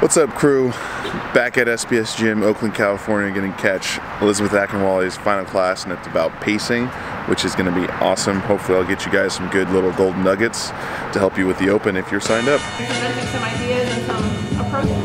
What's up, crew? Back at SPS Gym, Oakland, California, going to catch Elisabeth Akinwale's final class, and it's about pacing, which is going to be awesome. Hopefully I'll get you guys some good little golden nuggets to help you with the Open if you're signed up. Presenting some ideas and some approaches.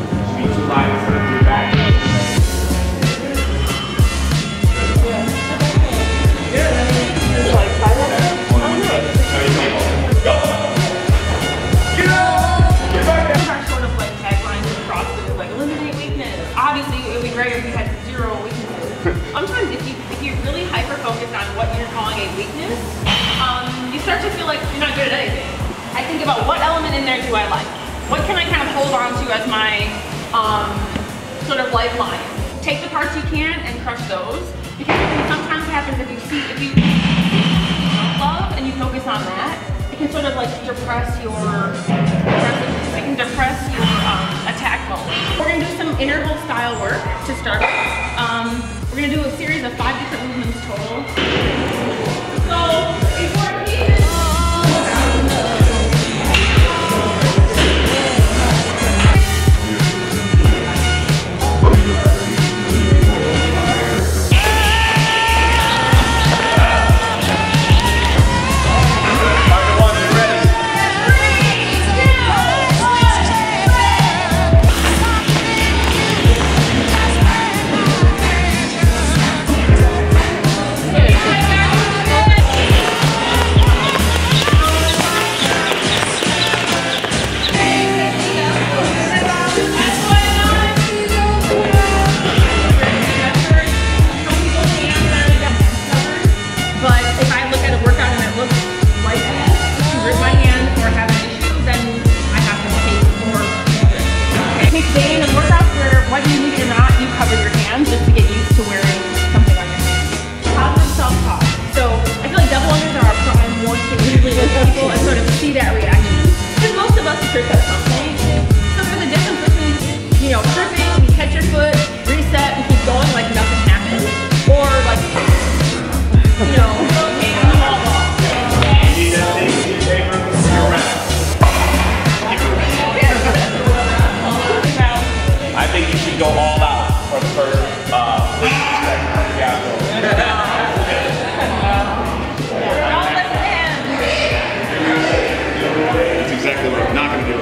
Sometimes if you're really hyper-focused on what you're calling a weakness, you start to feel like you're not good at anything. I think about what element in there do I like? What can I kind of hold on to as my sort of lifeline? Take the parts you can and crush those. Because sometimes what happens if you love and you focus on that, it can sort of like depress your attack mode. We're gonna do some interval style work to start with. We're gonna do a series of 5 different movements total. So, before pieces. And sort of see that reaction. Because most of us trip at some point. So there's a difference between, tripping, you catch your foot, reset, and keep going like nothing happened. Or like, okay, I'm all off. You need that thing to your paper, you're around. I think you should go all out for the first Exactly what I'm not going to do.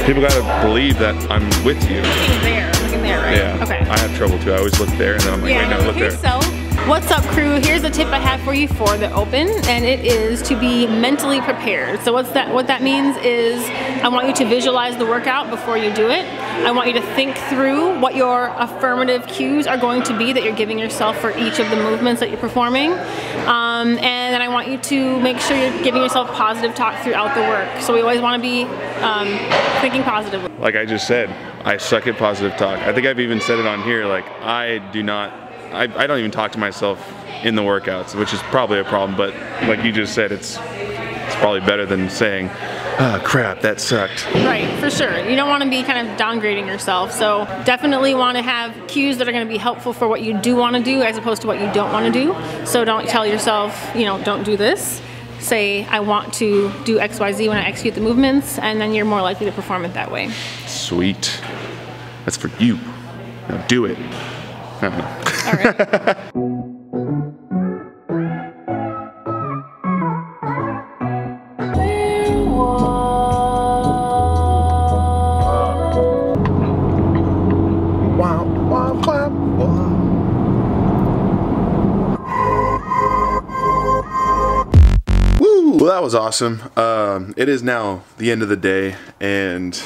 People gotta believe that I'm with you. Looking there, right? Yeah. Okay. I have trouble too. I always look there and then I'm like, wait, no, look there. Yourself. What's up, crew? Here's a tip I have for you for the Open, and it is to be mentally prepared. So what that means is I want you to visualize the workout before you do it. I want you to think through what your affirmative cues are going to be that you're giving yourself for each of the movements that you're performing. And then I want you to make sure you're giving yourself positive talk throughout the work. So we always want to be thinking positively. Like I just said, I suck at positive talk. I think I've even said it on here, like I don't even talk to myself in the workouts, which is probably a problem, but like you just said, it's probably better than saying, ah, crap, that sucked. Right, for sure. You don't want to be kind of downgrading yourself, so definitely want to have cues that are going to be helpful for what you do want to do as opposed to what you don't want to do. So don't tell yourself, you know, don't do this. Say, I want to do XYZ when I execute the movements, and then you're more likely to perform it that way. Sweet. That's for you. Now do it. I don't know. All right. Well, that was awesome. It is now the end of the day, and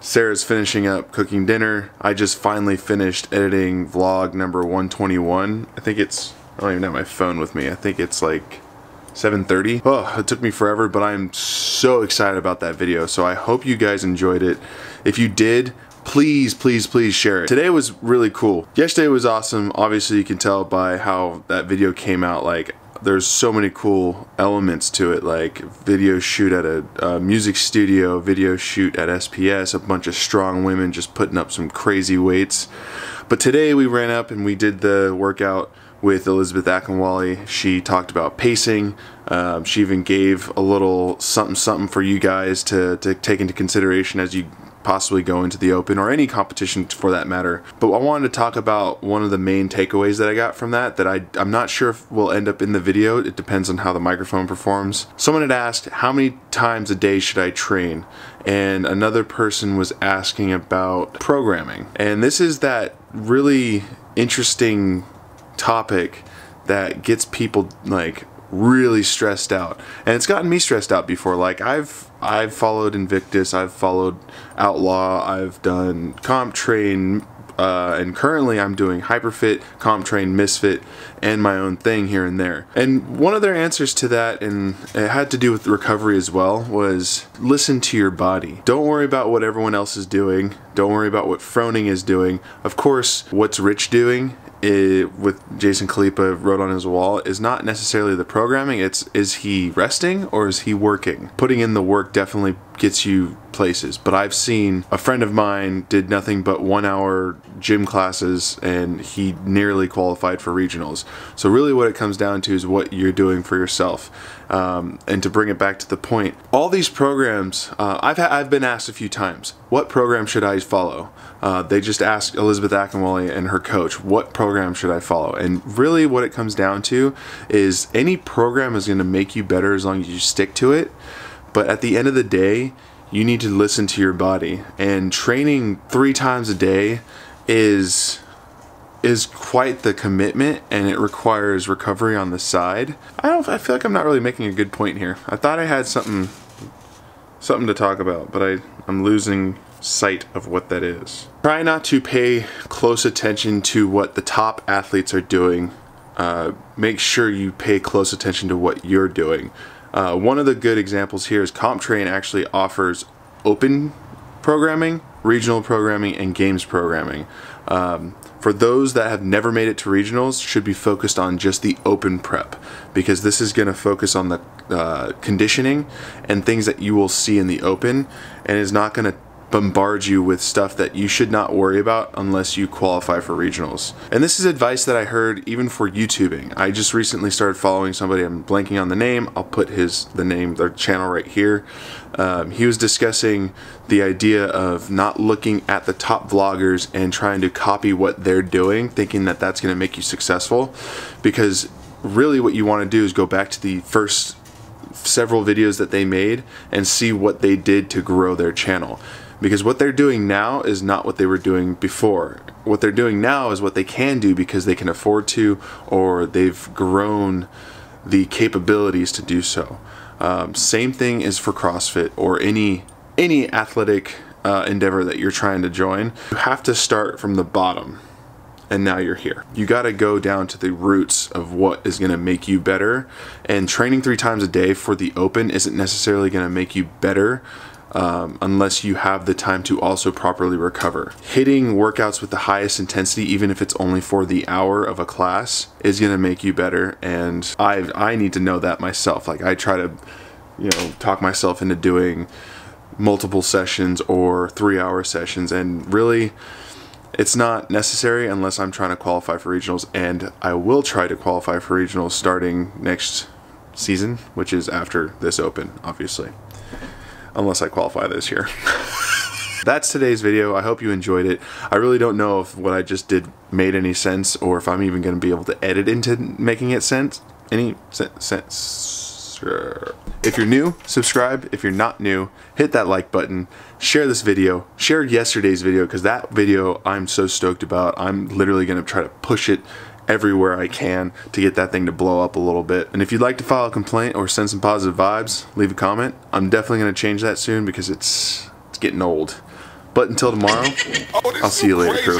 Sarah's finishing up cooking dinner. I just finally finished editing vlog number 121. I think it's, I don't even have my phone with me. I think it's like 7:30. Oh, it took me forever, but I'm so excited about that video. So I hope you guys enjoyed it. If you did, please, please, please share it. Today was really cool. Yesterday was awesome. Obviously you can tell by how that video came out, like there's so many cool elements to it, like video shoot at a music studio, video shoot at SPS, a bunch of strong women just putting up some crazy weights. But today we ran up and we did the workout with Elisabeth Akinwale. She talked about pacing. She even gave a little something for you guys to take into consideration as you possibly go into the Open or any competition for that matter. But I wanted to talk about one of the main takeaways that I got from that I'm not sure if will end up in the video. It depends on how the microphone performs. Someone had asked, how many times a day should I train? And another person was asking about programming. And this is that really interesting topic that gets people like really stressed out, and it's gotten me stressed out before. Like I've followed Invictus, I've followed Outlaw, I've done Comp Train, and currently I'm doing Hyperfit, Comp Train, Misfit, and my own thing here and there. And one of their answers to that, and it had to do with recovery as well, was listen to your body. Don't worry about what everyone else is doing. Don't worry about what Froning is doing. Of course, what's Rich doing, with Jason Khalipa wrote on his wall, is not necessarily the programming. It's, is he resting or is he working? Putting in the work definitely gets you places. But I've seen a friend of mine did nothing but 1 hour gym classes and he nearly qualified for regionals. So really what it comes down to is what you're doing for yourself. And to bring it back to the point, all these programs, I've been asked a few times, what program should I follow? They just asked Elisabeth Akinwale and her coach, what program should I follow? And really what it comes down to is any program is going to make you better as long as you stick to it. But at the end of the day, you need to listen to your body. And training 3 times a day is quite the commitment, and it requires recovery on the side. I feel like I'm not really making a good point here. I thought I had something to talk about, but I'm losing sight of what that is. Try not to pay close attention to what the top athletes are doing. Make sure you pay close attention to what you're doing. One of the good examples here is Comp Train actually offers open programming, regional programming, and games programming. For those that have never made it to regionals, should be focused on just the open prep, because this is going to focus on the conditioning and things that you will see in the open, and is not going to bombard you with stuff that you should not worry about unless you qualify for regionals. And this is advice that I heard even for YouTubing. I just recently started following somebody, I'm blanking on the name, I'll put their channel right here. He was discussing the idea of not looking at the top vloggers and trying to copy what they're doing, thinking that that's going to make you successful, because really what you want to do is go back to the first several videos that they made and see what they did to grow their channel. because what they're doing now is not what they were doing before. What they're doing now is what they can do because they can afford to, or they've grown the capabilities to do so. Same thing is for CrossFit or any athletic endeavor that you're trying to join. You have to start from the bottom, and now you're here. You got to go down to the roots of what is going to make you better, and training 3 times a day for the open isn't necessarily going to make you better unless you have the time to also properly recover. Hitting workouts with the highest intensity, even if it's only for the hour of a class, is going to make you better, and I need to know that myself. Like, I try to, you know, talk myself into doing multiple sessions or 3-hour sessions, and really it's not necessary unless I'm trying to qualify for regionals, and I will try to qualify for regionals starting next season, which is after this open, obviously, unless I qualify this year. That's today's video. I hope you enjoyed it. I really don't know if what I just did made any sense, or if I'm even going to be able to edit into making it sense. If you're new, subscribe. If you're not new, hit that like button. Share this video. Share yesterday's video, because that video I'm so stoked about. I'm literally going to try to push it everywhere I can to get that thing to blow up a little bit. And if you'd like to file a complaint or send some positive vibes, leave a comment. I'm definitely going to change that soon because it's getting old. But until tomorrow, I'll see you later, crew.